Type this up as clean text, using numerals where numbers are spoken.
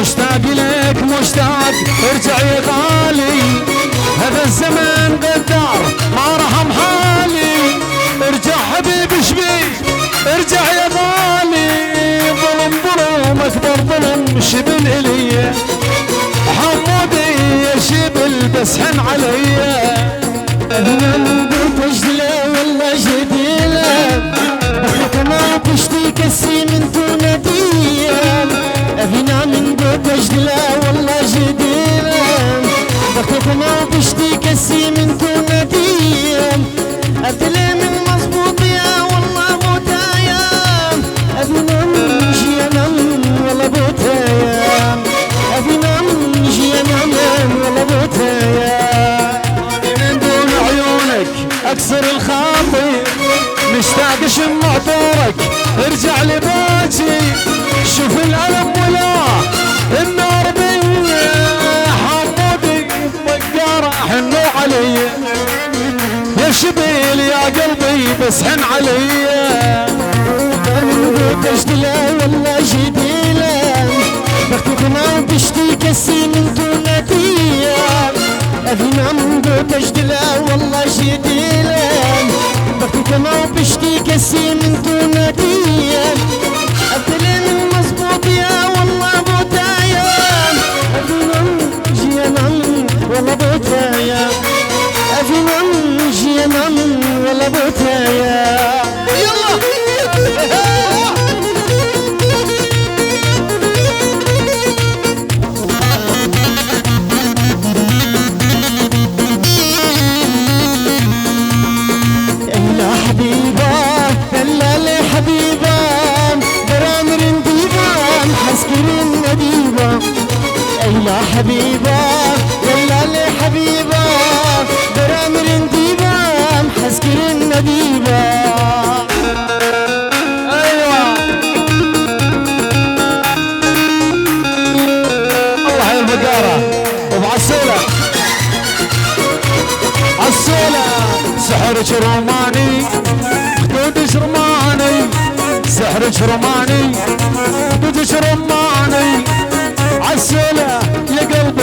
مشتاق لك مشتاق ارجع يا غالي، هذا الزمن غدار ما رحم حالي، ارجع حبيبي شبيك ارجع يا غالي، ظلم ظلم اكبر ظلم شبل الي، حمودي يا شبل بس حن علي، انا من قلت اجدله والله جديله، بحكمه بشتي كسي من تونتيه، ابينا من قلت اجدله والله جديله، بحكمه بشتي كسي من تونتيه، ابدله من مظبوط يا والله بوتايا، ابينا من جينا والله بوتايا، ابينا من جينا والله بوتايا، اكسر الخاطر مشتاق شمع طورك ارجع لباجي، شوف الالم ولا النار بي، حمودي بقارة حنو علي، يا شبيل يا قلبي بس حن علي، من تجدله والله جديله، بختكنا بشتي كسي من تونتيه، أبينا من تجدله والله جديله، بختكنا بشتي كسي من تونتيه، أبدله من مظبوط يا والله بوتايا، أبينا من جينا والله بوتايا، أبينا من جينا والله بوتايا، يلا حبيبة برامر نديبة حسكرين نديبة، أيلا حبيبة يلا لي حبيبة برامر نديبة حسكرين نديبة، ايوه الله يا البقارة وبعسولة عسولة، سحرك روماني خدودش رماني، سحرك رماني خدودش رماني، عسولة يا قلبي